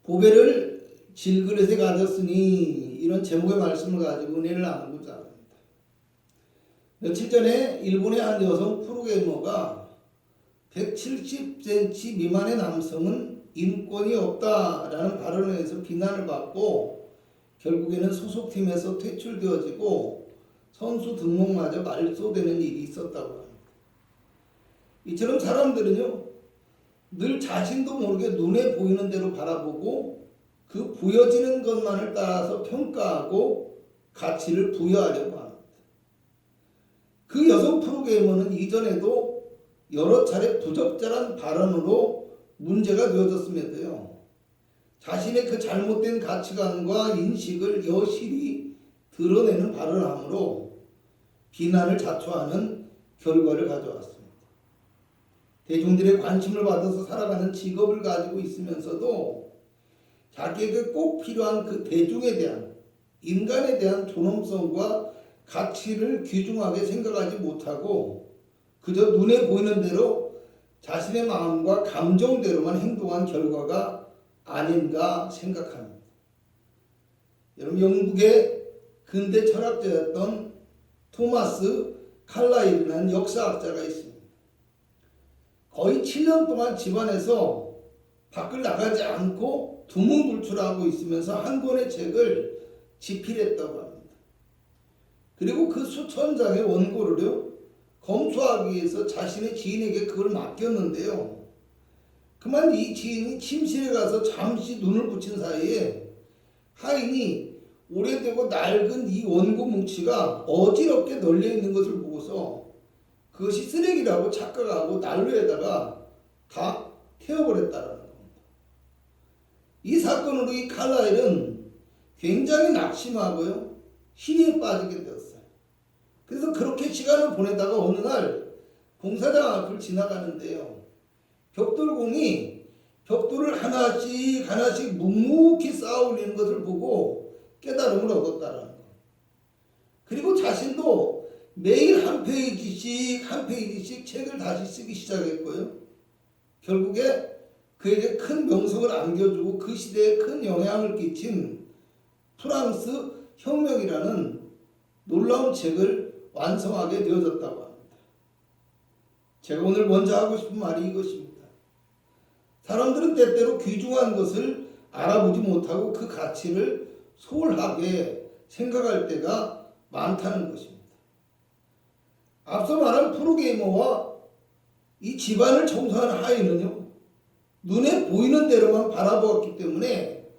보배를 질그릇에 가졌으니 이런 제목의 말씀을 가지고 은혜를 나누고자 합니다. 며칠 전에 일본의 한 여성 프로게이머가 170cm 미만의 남성은 인권이 없다라는 발언에 의해서 비난을 받고 결국에는 소속팀에서 퇴출되어지고 선수 등록마저 말소되는 일이 있었다고 합니다. 이처럼 사람들은요, 늘 자신도 모르게 눈에 보이는 대로 바라보고 그 보여지는 것만을 따라서 평가하고 가치를 부여하려고 합니다. 그 여성 프로게이머는 이전에도 여러 차례 부적절한 발언으로 문제가 되어졌음에도요, 자신의 그 잘못된 가치관과 인식을 여실히 드러내는 발언을 함으로 비난을 자초하는 결과를 가져왔습니다. 대중들의 관심을 받아서 살아가는 직업을 가지고 있으면서도 자기에게 꼭 필요한 그 대중에 대한, 인간에 대한 존엄성과 가치를 귀중하게 생각하지 못하고 그저 눈에 보이는 대로 자신의 마음과 감정대로만 행동한 결과가 아닌가 생각합니다. 여러분, 영국의 근대 철학자였던 토마스 칼라일이라는 역사학자가 있습니다. 거의 7년 동안 집안에서 밖을 나가지 않고 두문불출하고 있으면서 한 권의 책을 집필했다고 합니다. 그리고 그 수천 장의 원고를요, 검수하기 위해서 자신의 지인에게 그걸 맡겼는데요. 그만 이 지인이 침실에 가서 잠시 눈을 붙인 사이에 하인이 오래되고 낡은 이 원고 뭉치가 어지럽게 널려 있는 것을 보고서 그것이 쓰레기라고 착각하고 난로에다가 다 태워버렸다는 겁니다. 이 사건으로 이 칼라일은 굉장히 낙심하고요, 신이 빠지게 되었어요. 그래서 그렇게 시간을 보내다가 어느 날 공사장 앞을 지나가는데요, 벽돌공이 벽돌을 하나씩 묵묵히 쌓아 올리는 것을 보고 깨달음을 얻었다는 것. 그리고 자신도 매일 한 페이지씩 책을 다시 쓰기 시작했고요. 결국에 그에게 큰 명성을 안겨주고 그 시대에 큰 영향을 끼친 프랑스 혁명이라는 놀라운 책을 완성하게 되어졌다고 합니다. 제가 오늘 먼저 하고 싶은 말이 이것입니다. 사람들은 때때로 귀중한 것을 알아보지 못하고 그 가치를 소홀하게 생각할 때가 많다는 것입니다. 앞서 말한 프로게이머와 이 집안을 청소하는 하인은요, 눈에 보이는 대로만 바라보았기 때문에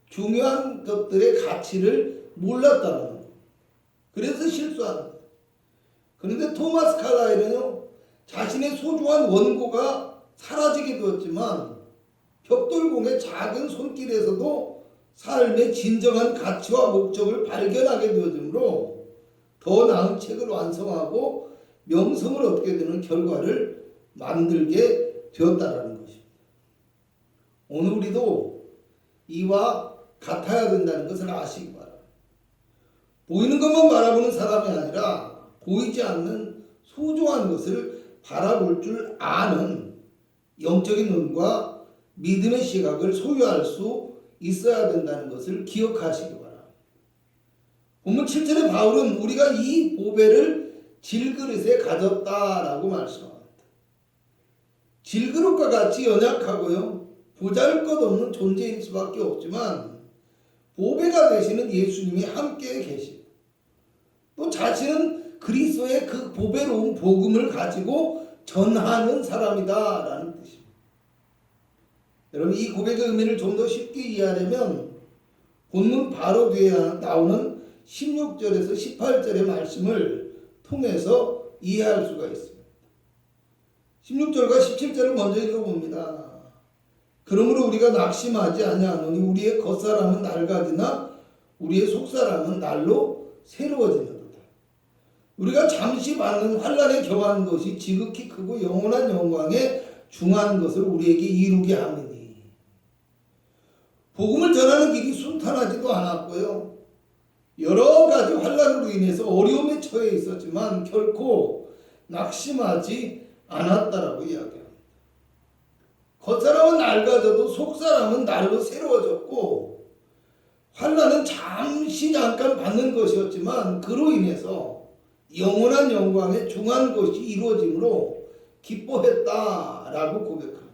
중요한 것들의 가치를 몰랐다는 거예요. 그래서 실수하는 거예요. 그런데 토마스 칼라일은요, 자신의 소중한 원고가 사라지게 되었지만 벽돌공의 작은 손길에서도 삶의 진정한 가치와 목적을 발견하게 되어지므로 더 나은 책을 완성하고 명성을 얻게 되는 결과를 만들게 되었다라는 것입니다. 오늘 우리도 이와 같아야 된다는 것을 아시기 바랍니다. 보이는 것만 바라보는 사람이 아니라 보이지 않는 소중한 것을 바라볼 줄 아는 영적인 눈과 믿음의 시각을 소유할 수 있어야 된다는 것을 기억하시기 바랍니다. 본문 7절에 바울은 우리가 이 보배를 질그릇에 가졌다라고 말씀합니다. 질그릇과 같이 연약하고요, 보잘것없는 존재일 수밖에 없지만 보배가 되시는 예수님이 함께 계시고 또 자신은 그리스도의 그 보배로운 복음을 가지고 전하는 사람이다라는 뜻입니다. 여러분, 이 고백의 의미를 좀 더 쉽게 이해하려면 본문 바로 뒤에 나오는 16절에서 18절의 말씀을 통해서 이해할 수가 있습니다. 16절과 17절을 먼저 읽어봅니다. 그러므로 우리가 낙심하지 아니하노니 우리의 겉사람은 낡아지나 우리의 속사람은 날로 새로워지는도다. 우리가 잠시 받는 환난에 경한 것이 지극히 크고 영원한 영광에 중한 것을 우리에게 이루게 함이니. 복음을 전하는 길이 순탄하지도 않았고요, 여러 가지 환난으로 인해서 어려움에 처해 있었지만 결코 낙심하지 않았다라고 이야기합니다. 겉사람은 낡아져도 속사람은 날로 새로워졌고 환난은 잠깐 받는 것이었지만 그로 인해서 영원한 영광의 중한 것이 이루어짐으로 기뻐했다라고 고백합니다.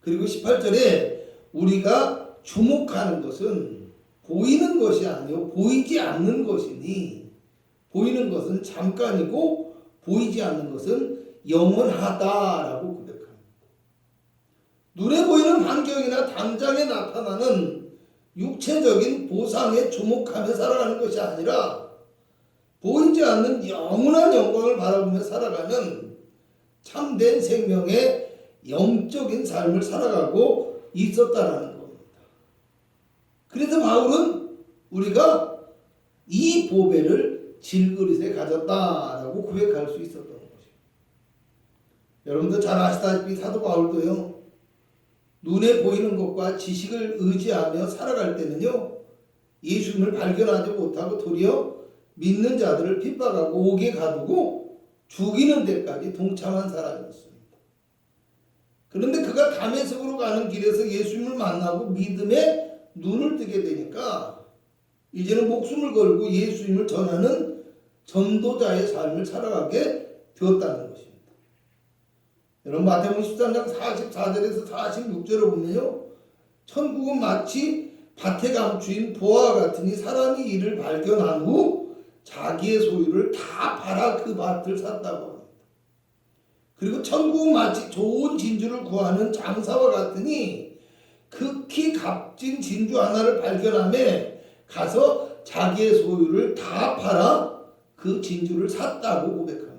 그리고 18절에 우리가 주목하는 것은 보이는 것이 아니요 보이지 않는 것이니 보이는 것은 잠깐이고 보이지 않는 것은 영원하다라고 고백합니다. 눈에 보이는 환경이나 당장에 나타나는 육체적인 보상에 주목하며 살아가는 것이 아니라 보이지 않는 영원한 영광을 바라보며 살아가는 참된 생명의 영적인 삶을 살아가고 있었다라는 겁니다. 그래서 바울은 우리가 이 보배를 질그릇에 가졌다라고 고백할 수 있었던 것입니다. 여러분도 잘 아시다시피 사도 바울도요, 눈에 보이는 것과 지식을 의지하며 살아갈 때는요, 예수님을 발견하지 못하고 도리어 믿는 자들을 핍박하고 옥에 가두고 죽이는 데까지 동참한 사람이었습니다. 그런데 그가 다메섹으로 가는 길에서 예수님을 만나고 믿음에 눈을 뜨게 되니까 이제는 목숨을 걸고 예수님을 전하는 전도자의 삶을 살아가게 되었다는 것입니다. 여러분 마태복음 13장 44절에서 46절을 보면요, 천국은 마치 밭에 감추인 보화와 같으니 사람이 이를 발견한 후 자기의 소유를 다 팔아 그 밭을 샀다고 합니다. 그리고 천국은 마치 좋은 진주를 구하는 장사와 같으니 극히 값진 진주 하나를 발견하며 가서 자기의 소유를 다 팔아 그 진주를 샀다고 고백합니다.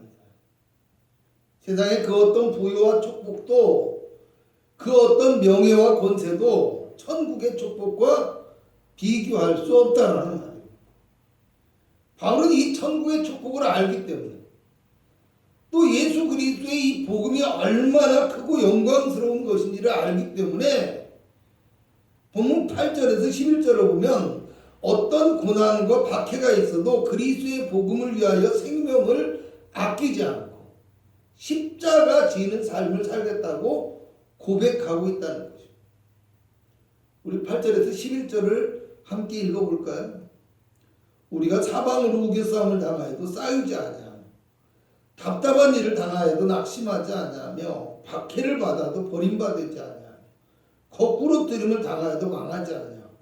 세상의 그 어떤 부유와 축복도 그 어떤 명예와 권세도 천국의 축복과 비교할 수 없다라는 말입니다. 바울은 이 천국의 축복을 알기 때문에 또 예수 그리스도의 이 복음이 얼마나 크고 영광스러운 것인지를 알기 때문에 본문 8절에서 11절을 보면 어떤 고난과 박해가 있어도 그리스도의 복음을 위하여 생명을 아끼지 않고 십자가 지는 삶을 살겠다고 고백하고 있다는 것입니다. 우리 8절에서 11절을 함께 읽어볼까요? 우리가 사방으로 우겨싸움을 당하여도 싸우지 아니하며 답답한 일을 당하여도 낙심하지 아니하며 박해를 받아도 버림받지 아니하며 거꾸로 들음을 당하여도 망하지 아니하고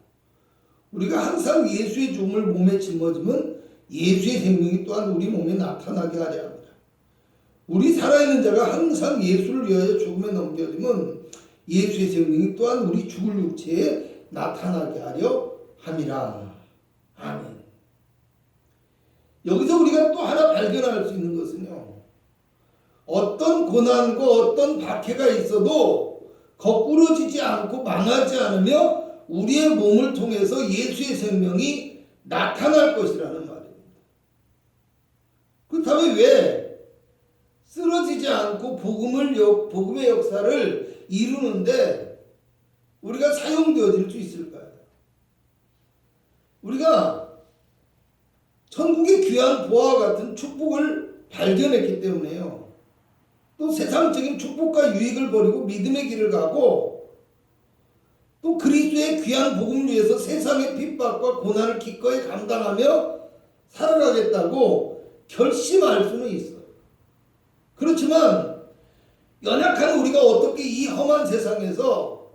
우리가 항상 예수의 죽음을 몸에 짊어지면 예수의 생명이 또한 우리 몸에 나타나게 하려 합니다. 우리 살아있는 자가 항상 예수를 위하여 죽음에 넘겨지면 예수의 생명이 또한 우리 죽을 육체에 나타나게 하려 함이라. 아멘. 여기서 우리가 또 하나 발견할 수 있는 것은요, 어떤 고난과 어떤 박해가 있어도 거꾸러지지 않고 망하지 않으며 우리의 몸을 통해서 예수의 생명이 나타날 것이라는 말입니다. 그렇다면 왜 쓰러지지 않고 복음의 역사를 이루는데 우리가 사용되어질 수 있을까요? 우리가 천국의 귀한 보화와 같은 축복을 발견했기 때문에요. 또 세상적인 축복과 유익을 버리고 믿음의 길을 가고 또 그리스도의 귀한 복음을 위해서 세상의 핍박과 고난을 기꺼이 감당하며 살아가겠다고 결심할 수는 있어요. 그렇지만 연약한 우리가 어떻게 이 험한 세상에서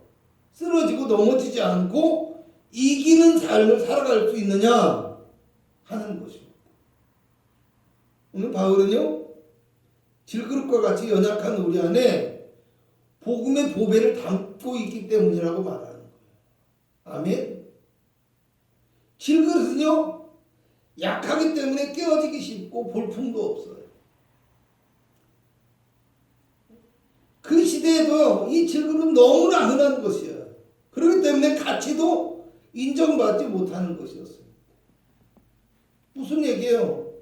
쓰러지고 넘어지지 않고 이기는 삶을 살아갈 수 있느냐 하는 것입니다. 오늘 바울은요, 질그릇과 같이 연약한 우리 안에 복음의 보배를 담고 있기 때문이라고 말하는 거예요. 아멘. 질그릇은요, 약하기 때문에 깨어지기 쉽고 볼품도 없어요. 그 시대에도 이 질그릇은 너무나 흔한 것이에요. 그렇기 때문에 가치도 인정받지 못하는 것이었습니다. 무슨 얘기예요?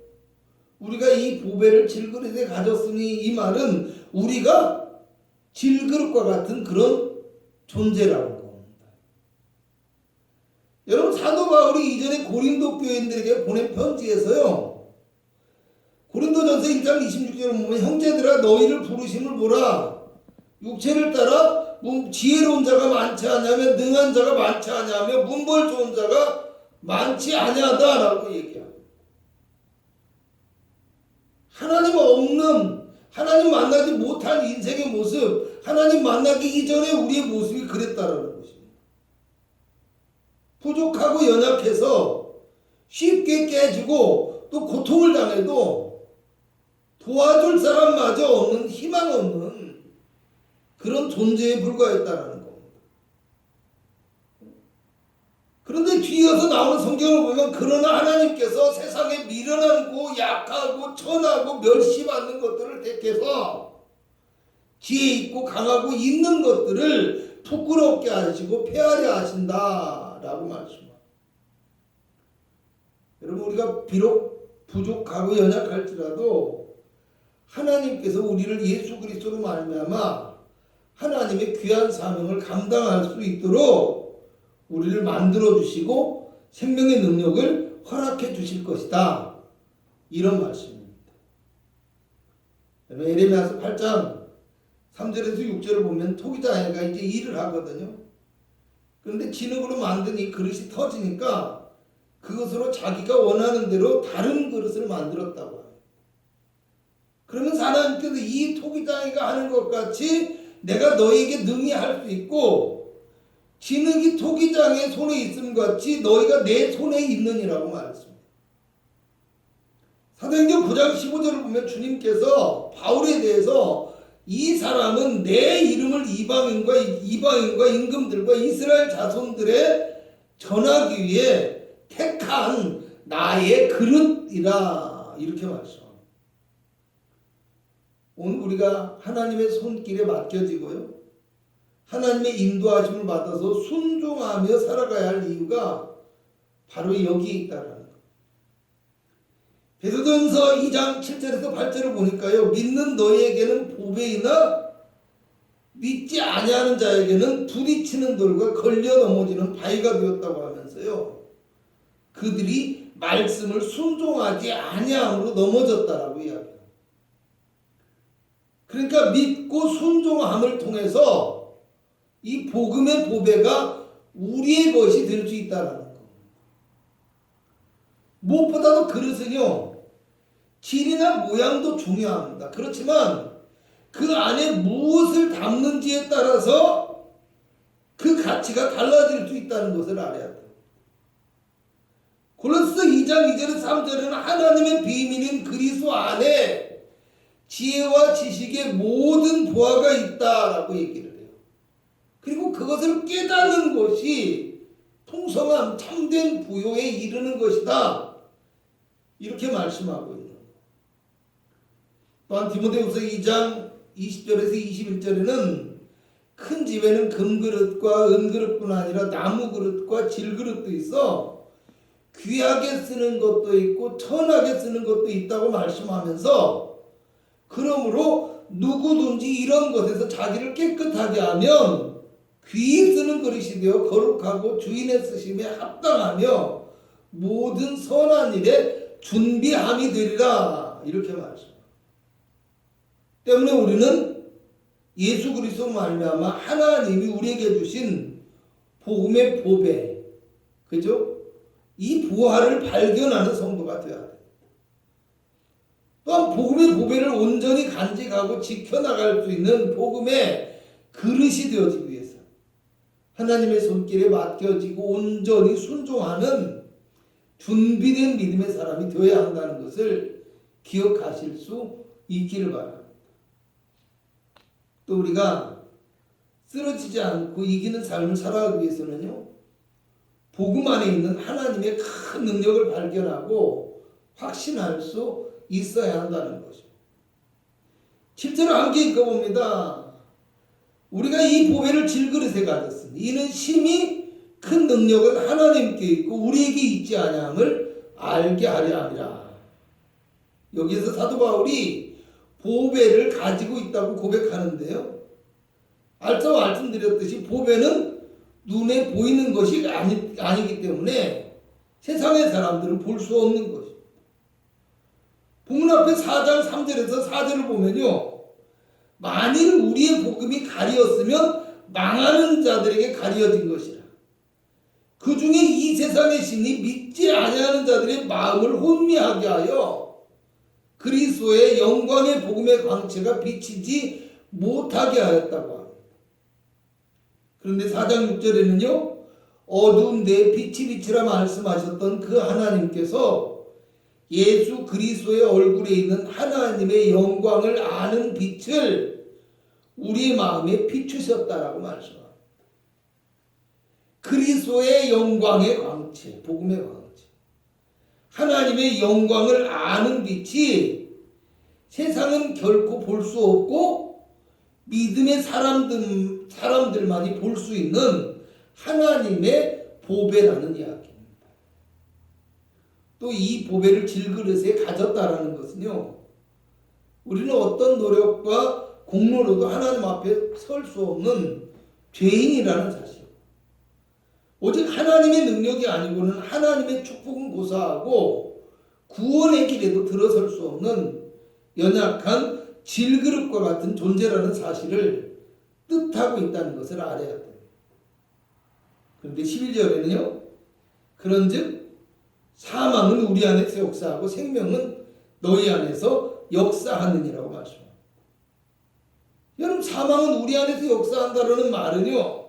우리가 이 보배를 질그릇에 가졌으니 이 말은 우리가 질그릇과 같은 그런 존재라는 겁니다. 여러분 사도 바울이 이전에 고린도 교인들에게 보낸 편지에서요, 고린도전서 1장 26절을 보면 형제들아 너희를 부르심을 보라 육체를 따라 지혜로운 자가 많지 않냐면 능한 자가 많지 않냐면 문벌 좋은 자가 많지 아니하다라고 얘기합니다. 하나님 없는, 하나님 만나지 못한 인생의 모습, 하나님 만나기 이전에 우리의 모습이 그랬다라는 것입니다. 부족하고 연약해서 쉽게 깨지고 또 고통을 당해도 도와줄 사람마저 없는, 희망 없는 그런 존재에 불과했다라는 겁니다. 그런데 뒤이어서 나오는 성경을 보면 그러나 하나님께서 세상에 미련하고 약하고 천하고 멸시받는 것들을 택해서 지혜 있고 강하고 있는 것들을 부끄럽게 하시고 폐하려 하신다라고 말씀합니다. 여러분, 우리가 비록 부족하고 연약할지라도 하나님께서 우리를 예수 그리스도로 말미암아 하나님의 귀한 사명을 감당할 수 있도록 우리를 만들어 주시고 생명의 능력을 허락해 주실 것이다. 이런 말씀입니다. 에레미야서 8장 3절에서 6절을 보면 토기장애가 이제 일을 하거든요. 그런데 진흙으로 만든 이 그릇이 터지니까 그것으로 자기가 원하는 대로 다른 그릇을 만들었다고 합니다. 그러면서 하나님께서 이 토기장애가 하는 것 같이 내가 너에게 능히 할 수 있고 진흙이 토기장의 손에 있음 같이 너희가 내 손에 있느니라고 말했습니다. 사도행전 9장 15절을 보면 주님께서 바울에 대해서 이 사람은 내 이름을 이방인과 임금들과 이스라엘 자손들에 전하기 위해 택한 나의 그릇이라 이렇게 말씀합니다. 오늘 우리가 하나님의 손길에 맡겨지고요, 하나님의 인도하심을 받아서 순종하며 살아가야 할 이유가 바로 여기에 있다는 것. 베드로전서 2장 7절에서 8절을 보니까요, 믿는 너희에게는 보배이나 믿지 아니하는 자에게는 부딪히는 돌과 걸려 넘어지는 바위가 되었다고 하면서요, 그들이 말씀을 순종하지 아니함으로 넘어졌다라고 이야기합니다. 그러니까 믿고 순종함을 통해서 이 복음의 보배가 우리의 것이 될 수 있다는 겁니다. 무엇보다도 그릇은요, 질이나 모양도 중요합니다. 그렇지만 그 안에 무엇을 담는지에 따라서 그 가치가 달라질 수 있다는 것을 알아야 돼요. 골로새 2장 2절에서 3절에는 하나님의 비밀인 그리스도 안에 지혜와 지식의 모든 보화가 있다라고 얘기를 해요. 그리고 그것을 깨닫는 것이 풍성함, 참된 부요에 이르는 것이다. 이렇게 말씀하고 있는 거예요. 또한 디모데후서 2장 20절에서 21절에는 큰 집에는 금그릇과 은그릇뿐 아니라 나무그릇과 질그릇도 있어 귀하게 쓰는 것도 있고 천하게 쓰는 것도 있다고 말씀하면서, 그러므로 누구든지 이런 것에서 자기를 깨끗하게 하면 귀히 쓰는 그릇이 되어 거룩하고 주인의 쓰심에 합당하며 모든 선한 일에 준비함이 되리라. 이렇게 말씀합니다. 때문에 우리는 예수 그리스도 말미암아 하나님이 우리에게 주신 복음의 보배, 그죠? 이 보화를 발견하는 성도가 되어야 돼요. 또한 복음의 보배를 온전히 간직하고 지켜나갈 수 있는 복음의 그릇이 되어지기 위해서 하나님의 손길에 맡겨지고 온전히 순종하는 준비된 믿음의 사람이 되어야 한다는 것을 기억하실 수 있기를 바랍니다. 또 우리가 쓰러지지 않고 이기는 삶을 살아가기 위해서는요, 복음 안에 있는 하나님의 큰 능력을 발견하고 확신할 수 있어야 한다는 것입니다. 7절 함께 읽어봅니다. 우리가 이 보배를 질그릇에 가졌으니 이는 심히 큰 능력은 하나님께 있고 우리에게 있지 아니함을 알게 하려 함이라. 여기에서 사도 바울이 보배를 가지고 있다고 고백하는데요, 앞서 말씀드렸듯이 보배는 눈에 보이는 것이 아니기 때문에 세상의 사람들은 볼 수 없는 것입니다. 본문 앞에 4장 3절에서 4절을 보면요, 만일 우리의 복음이 가리었으면 망하는 자들에게 가리어진 것이라. 그 중에 이 세상의 신이 믿지 아니하는 자들의 마음을 혼미하게 하여 그리스도의 영광의 복음의 광채가 비치지 못하게 하였다고 합니다. 그런데 4장 6절에는요. 어두운 데에 빛이 비치라 말씀하셨던 그 하나님께서 예수 그리스도의 얼굴에 있는 하나님의 영광을 아는 빛을 우리의 마음에 비추셨다라고 말씀합니다. 그리스도의 영광의 광채, 복음의 광채, 하나님의 영광을 아는 빛이 세상은 결코 볼 수 없고 믿음의 사람들만이 볼 수 있는 하나님의 보배라는 이야기입니다. 또 이 보배를 질그릇에 가졌다라는 것은요, 우리는 어떤 노력과 공로로도 하나님 앞에 설 수 없는 죄인이라는 사실. 오직 하나님의 능력이 아니고는 하나님의 축복은 고사하고 구원의 길에도 들어설 수 없는 연약한 질그릇과 같은 존재라는 사실을 뜻하고 있다는 것을 알아야 됩니다. 그런데 11절에는요. 그런즉 사망은 우리 안에서 역사하고 생명은 너희 안에서 역사하느니라고 말씀합니다. 여러분, 사망은 우리 안에서 역사한다는 말은요.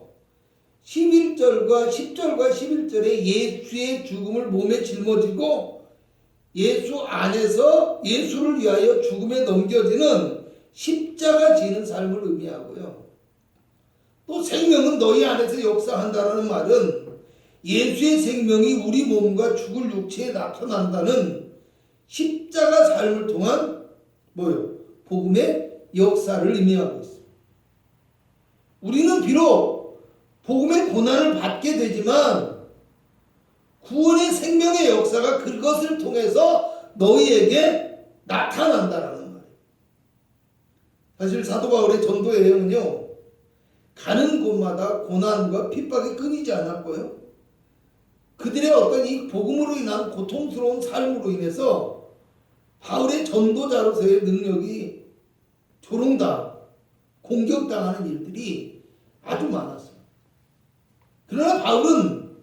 11절과 10절과 11절에 예수의 죽음을 몸에 짊어지고 예수 안에서 예수를 위하여 죽음에 넘겨지는 십자가 지는 삶을 의미하고요. 또 생명은 너희 안에서 역사한다는 말은 예수의 생명이 우리 몸과 죽을 육체에 나타난다는 십자가 삶을 통한 복음의 역사를 의미하고 있습니다. 우리는 비록 복음의 고난을 받게 되지만 구원의 생명의 역사가 그것을 통해서 너희에게 나타난다라는 말이에요. 사실 사도 바울의 전도 여행은요, 가는 곳마다 고난과 핍박이 끊이지 않았고요. 그들의 어떤 이 복음으로 인한 고통스러운 삶으로 인해서 바울의 전도자로서의 능력이 조롱당, 공격당하는 일들이 아주 많았어요. 그러나 바울은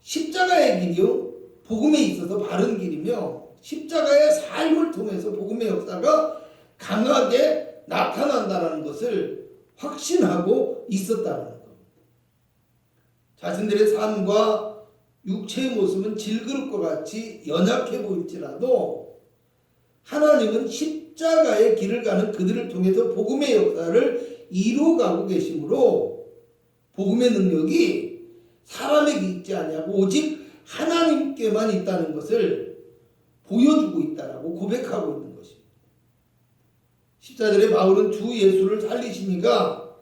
십자가의 길이요, 복음에 있어서 바른 길이며 십자가의 삶을 통해서 복음의 역사가 강하게 나타난다는 것을 확신하고 있었다는 겁니다. 자신들의 삶과 육체의 모습은 질그릇과 같이 연약해 보일지라도 하나님은 십자가의 길을 가는 그들을 통해서 복음의 역사를 이루어가고 계시므로 복음의 능력이 사람에게 있지 아니하고 오직 하나님께만 있다는 것을 보여주고 있다라고 고백하고 있는 것입니다. 14절에 바울은 주 예수를 살리시니까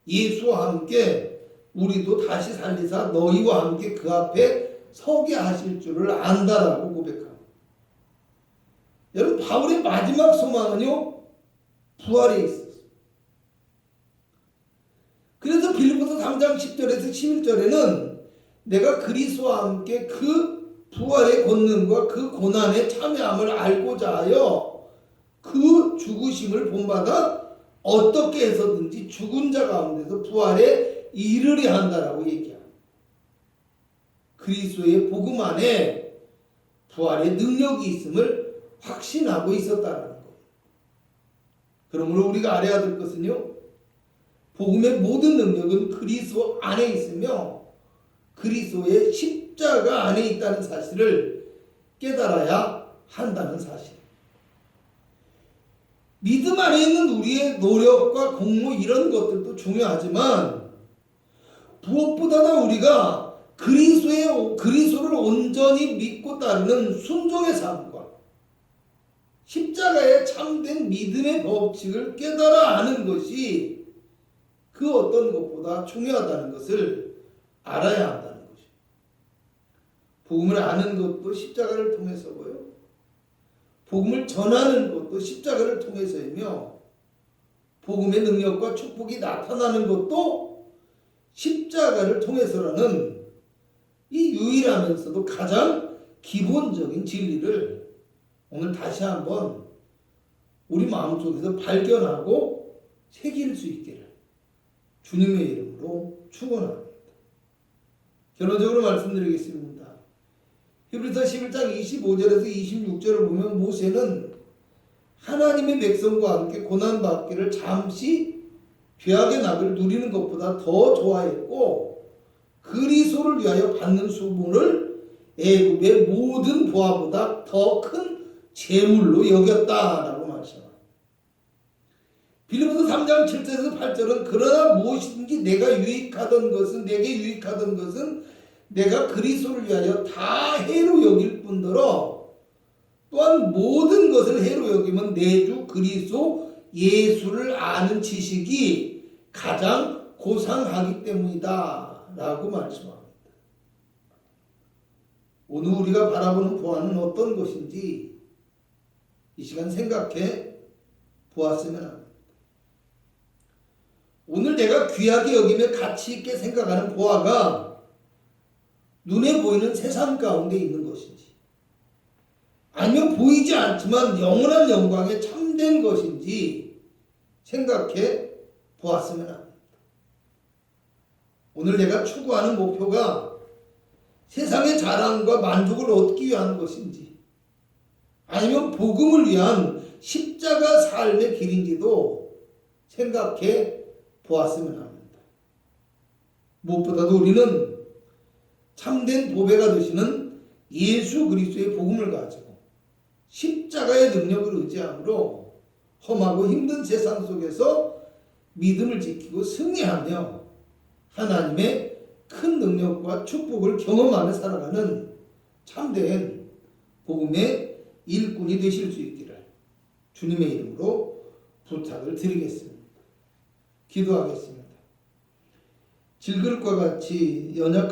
예수와 함께 우리도 다시 살리사 너희와 함께 그 앞에 서게 하실 줄을 안다라고 고백합니다. 여러분, 바울의 마지막 소망은요, 부활에 있었어요. 그래서 빌립보서 3장 10절에서 11절에는 내가 그리스도와 함께 그 부활의 권능과 그 고난의 참여함을 알고자 하여 그 죽으심을 본받아 어떻게 해서든지 죽은 자 가운데서 부활에 이르려 한다라고 얘기합니다. 그리스도의 복음 안에 부활의 능력이 있음을 확신하고 있었다는 것. 그러므로 우리가 알아야 될 것은요, 복음의 모든 능력은 그리스도 안에 있으며 그리스도의 십자가 안에 있다는 사실을 깨달아야 한다는 사실. 믿음 안에 있는 우리의 노력과 공로 이런 것들도 중요하지만 무엇보다도 우리가 그리스도를 온전히 믿고 따르는 순종의 삶과 십자가의 참된 믿음의 법칙을 깨달아 아는 것이 그 어떤 것보다 중요하다는 것을 알아야 한다는 것입니다. 복음을 아는 것도 십자가를 통해서고요. 복음을 전하는 것도 십자가를 통해서이며 복음의 능력과 축복이 나타나는 것도 십자가를 통해서라는 이 유일하면서도 가장 기본적인 진리를 오늘 다시 한번 우리 마음속에서 발견하고 새길 수 있기를 주님의 이름으로 축원합니다. 결론적으로 말씀드리겠습니다. 히브리서 11장 25절에서 26절을 보면 모세는 하나님의 백성과 함께 고난받기를 잠시 죄악의 낙을 누리는 것보다 더 좋아했고 그리스도를 위하여 받는 수고를 애굽의 모든 보화보다 더 큰 재물로 여겼다라고 말씀합니다. 빌립보서 3장 7절에서 8절은 그러나 무엇이든지 내게 유익하던 것은 내가 그리스도를 위하여 다 해로 여길 뿐더러 또한 모든 것을 해로 여기면 내 주 그리스도 예수를 아는 지식이 가장 고상하기 때문이다 라고 말씀합니다. 오늘 우리가 바라보는 보아는 어떤 것인지 이 시간 생각해 보았으면 합니다. 오늘 내가 귀하게 여기며 가치 있게 생각하는 보아가 눈에 보이는 세상 가운데 있는 것인지 아니면 보이지 않지만 영원한 영광에 참된 것인지 생각해 보았으면 합니다. 오늘 내가 추구하는 목표가 세상의 자랑과 만족을 얻기 위한 것인지 아니면 복음을 위한 십자가 삶의 길인지도 생각해 보았으면 합니다. 무엇보다도 우리는 참된 보배가 되시는 예수 그리스도의 복음을 가지고 십자가의 능력을 의지함으로 험하고 힘든 세상 속에서 믿음을 지키고 승리하며 하나님의 큰 능력과 축복을 경험하며 살아가는 참된 복음의 일꾼이 되실 수 있기를 주님의 이름으로 부탁을 드리겠습니다. 기도하겠습니다. 질그릇과 같이 연약한